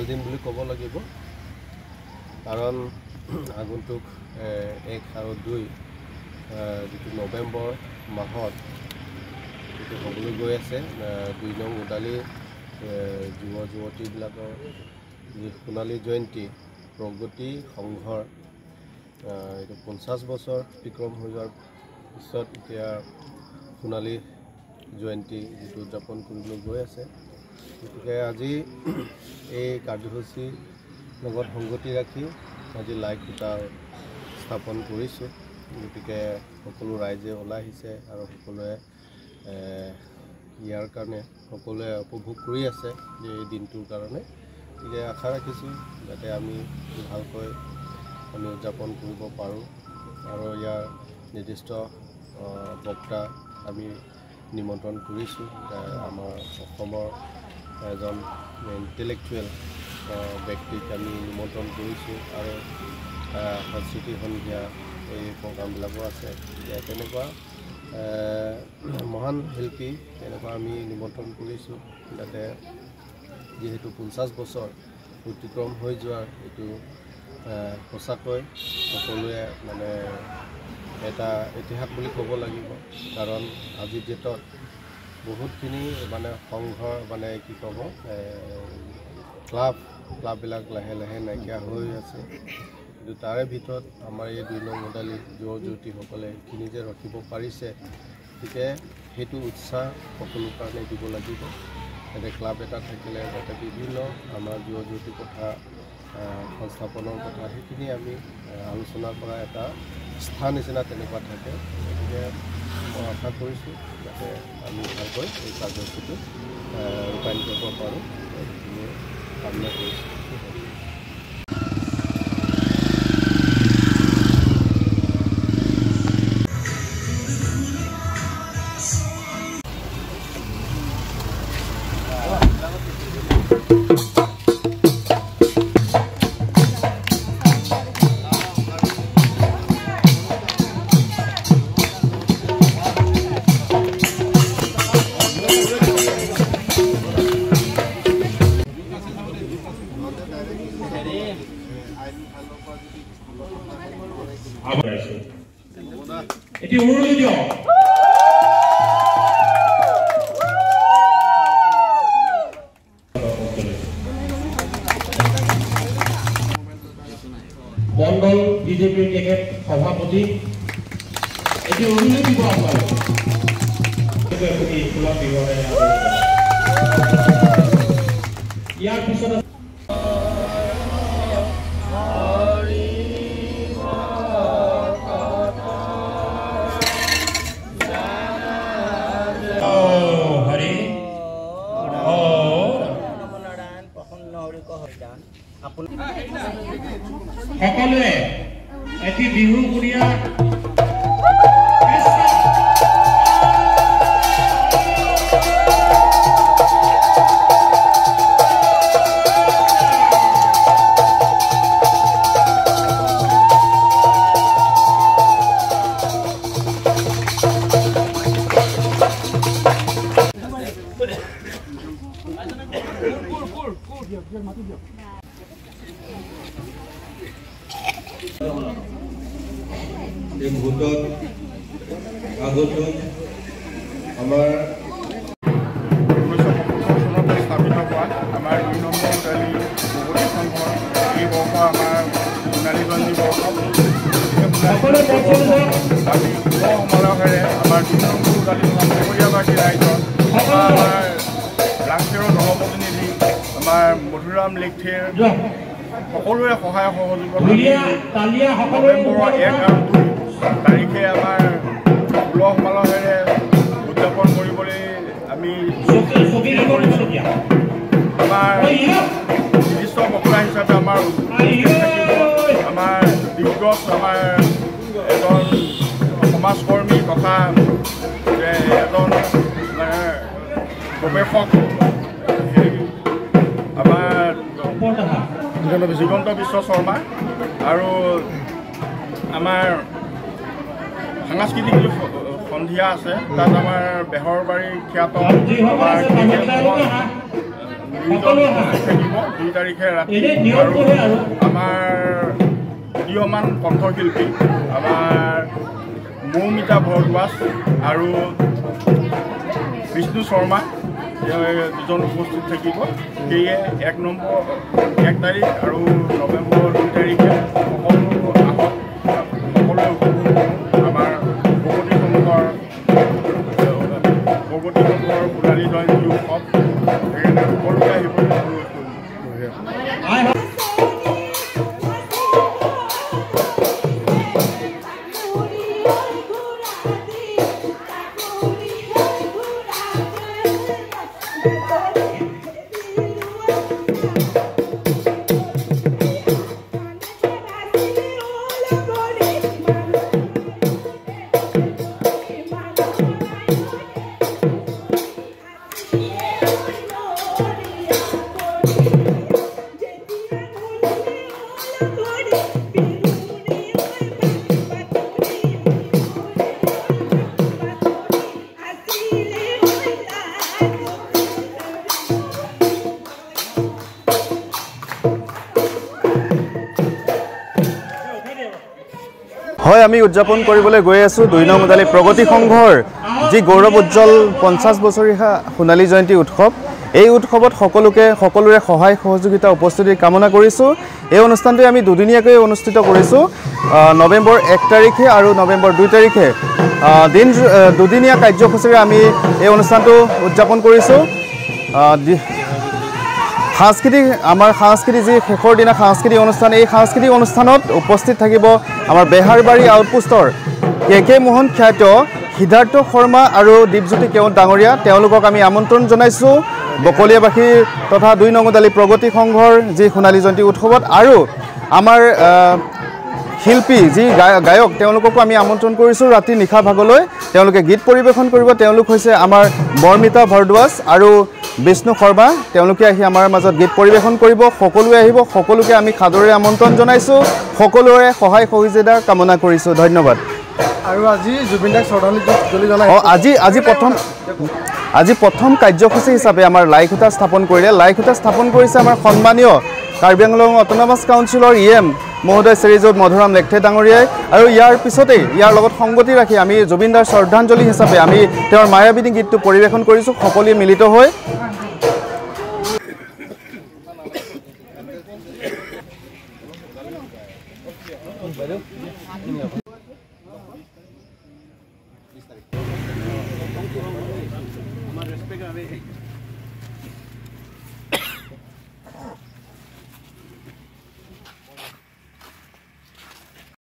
ভাল দিন বুলি ক'ব লাগিব কাৰণ আগন্তুক 1 আৰু 2 যিটো নৱেম্বৰ মাহত যিটো হ'বলৈ গৈ আছে 2 নং উদালি যুৱ যুৱতীবিলাকৰ যি সোণালী জয়ন্তী প্ৰগতি সংঘৰ এইটো 50 বছৰ অতিক্ৰম হৈ যোৱাৰ পিছত এতিয়া সোণালী জয়ন্তী যিটো উদযাপন কৰিবলৈ গৈ আছে গতিকে আজি এই কাৰ্যসূচীৰ লগত সংগতি ৰাখি আজি লাইট খুঁটা স্থাপন কৰিছোঁ গতিকে সকলো ৰাইজে ওলাই আহিছে আৰু সকলোৱে ইয়াৰ কাৰণে সকলোৱে উপভোগ কৰি আছে যে এই দিনটোৰ কাৰণে গতিকে আশা ৰাখিছোঁ যাতে আমি ভালকৈ আমি উদযাপন কৰিব পাৰোঁ আৰু ইয়াৰ নিৰ্দিষ্ট বক্তা আমি নিমন্ত্ৰণ কৰিছোঁ আমাৰ অসমৰ এজন ইণ্টেলেক্চুৱেল ব্যক্তিক আমি নিমন্ত্ৰণ কৰিছোঁ আৰু সংস্কৃতি সন্ধিয়া এই প্ৰগ্ৰামবিলাকো আছে তেনেকুৱা মহান শিল্পী তেনেকুৱা আমি নিমন্ত্ৰণ কৰিছোঁ যাতে যিহেতু 50 বছৰ অতিক্ৰম হৈ যোৱাৰ এইটো সঁচাকৈ সকলোৱে মানে এটা ইতিহাস বুলি ক'ব লাগিব কাৰণ আজিৰ ডেটত বহুতখিনি মানে সংঘ মানে কি ক'ব ক্লাববিলাক লাহে লাহে নাইকিয়া হৈ আছে কিন্তু তাৰে ভিতৰত আমাৰ এই 2 নং উদালি যুৱ যুৱতীসকলে এইখিনি যে ৰখিব পাৰিছে গতিকে সেইটো উৎসাহ সকলো কাৰণে দিব লাগিব যাতে ক্লাব এটা থাকিলে যাতে বিভিন্ন আমাৰ যুৱ যুৱতীৰ কথা সংস্থাপনৰ কথা সেইখিনি আমি আলোচনা কৰা এটা স্থান নিচিনা তেনেকুৱা থাকে গতিকে মই আশা কৰিছোঁ যাতে আমি ভালকৈ এই কাৰ্যসূচীটো ৰূপায়ণ কৰিব পাৰোঁ সেইখিনি কামনা কৰিছোঁ উৰুলি দিয়ক মণ্ডল বিজেপিৰ তেখেত সভাপতি এটি উৰুলি দিব আপোনালোকে ইয়াৰ পিছত সকলোৱে এটি বিহু কুৰিয়া এই মুহূৰ্তত আগত আমাৰ 1975 চনতে স্থাপিত হোৱা আমাৰ 2 নম্বৰ উদালি প্ৰগতি সংঘৰ এই বৰ্ষ আমাৰ সোণালী জয়ন্তী বৰ্ষ আমি সমাৰোহেৰে আমাৰ 2 নম্বৰ উদালি সংঘৰীয়াবাসী ৰাইজৰ আমাৰ ৰাষ্ট্ৰীয় সহপ্ৰতিনিধি আমাৰ মধুৰাম লেখথিৰ সকলোৰে সহায় সহযোগত নৱেম্বৰৰ 1 আৰু 2 তাৰিখে আমাৰ উলহ মালহেৰে উদযাপন কৰিবলৈ আমি আমাৰ নিৰ্দিষ্ট বক্তা হিচাপে আমাৰ আমাৰ দিগ্গজ আমাৰ এজন সমাজকৰ্মী তথা এজন গৱেষক আমাৰ দিগন্ত বিশ্ব শৰ্মা আৰু আমাৰ সাংস্কৃতিক সন্ধিয়া আছে তাত আমাৰ বেহৰবাৰী খ্যাত থাকিব 2 তাৰিখে ৰাতি আৰু আমাৰ উদীয়মান কণ্ঠশিল্পী আমাৰ মৌমিতা ভৰদ্বাজ আৰু বিষ্ণু শৰ্মা দুজন উপস্থিত থাকিব সেয়ে 1 তাৰিখ আৰু নৱেম্বৰ 2 তাৰিখে সকলোৱে আমাৰ প্ৰগতি সংঘৰ সোণালী জয়ন্তী উৎসৱ সেইকাৰণে সকলোকে আহিবলৈ অনুৰোধ কৰিম হয় আমি উদযাপন কৰিবলৈ গৈ আছো 2 নং উদালি প্ৰগতি সংঘৰ যি গৌৰৱ উজ্জ্বল 50 বছৰীয়া সোণালী জয়ন্তী উৎসৱ এই উৎসৱত সকলোৰে সহায় সহযোগিতা উপস্থিতি কামনা কৰিছো এই অনুষ্ঠানটো আমি দুদিনীয়াকৈ অনুষ্ঠিত কৰিছো নৱেম্বৰ 1 তাৰিখে আৰু নৱেম্বৰ 2 তাৰিখে দুদিনীয়া কাৰ্যসূচীৰে আমি এই অনুষ্ঠানটো উদযাপন কৰিছো আমাৰ সাংস্কৃতিক যি শেষৰ দিনা সাংস্কৃতিক অনুষ্ঠান এই সাংস্কৃতিক অনুষ্ঠানত উপস্থিত থাকিব আমাৰ বেহাৰবাৰী আউটপোষ্টৰ কে মোহন খ্যাত সিদ্ধাৰ্থ শৰ্মা আৰু দীপজ্যোতি কেওট ডাঙৰীয়া তেওঁলোকক আমি আমন্ত্ৰণ জনাইছোঁ বকলিয়াবাসী তথা 2 নং উদালি প্ৰগতি সংঘৰ যি সোণালী জয়ন্তী উৎসৱত আৰু আমাৰ শিল্পী যি গায়ক তেওঁলোককো আমি আমন্ত্ৰণ কৰিছোঁ ৰাতি নিশা ভাগলৈ তেওঁলোকে গীত পৰিৱেশন কৰিব তেওঁলোক হৈছে আমাৰ মৌমিতা ভৰদ্বাজ আৰু বিষ্ণু শৰ্মা তেওঁলোকে আহি আমাৰ মাজত গীত পৰিৱেশন কৰিব সকলোৱে আহিব সকলোকে আমি খাদৰে আমন্ত্ৰণ জনাইছোঁ সকলোৰে সহায় সহযোগিতা কামনা কৰিছোঁ ধন্যবাদ আৰু আজি জুবিনদাক শ্ৰদ্ধাঞ্জলি জনাই আজি প্ৰথম কাৰ্যসূচী হিচাপে আমাৰ লাইখুটা স্থাপন কৰিলে লাইখুটা স্থাপন কৰিছে আমাৰ সন্মানীয় কাৰ্বি আংলং অটোনমাস কাউন্সিলৰ EM মহোদয় শ্ৰীযুত মধুৰাম লেখথে ডাঙৰীয়াই আৰু ইয়াৰ পিছতেই ইয়াৰ লগত সংগতি ৰাখি আমি জুবিনদাৰ শ্ৰদ্ধাঞ্জলি হিচাপে আমি তেওঁৰ মায়াবিনী গীতটো পৰিৱেশন কৰিছোঁ সকলোৱে মিলিত হৈ আমাৰ ৰেসপেক্ট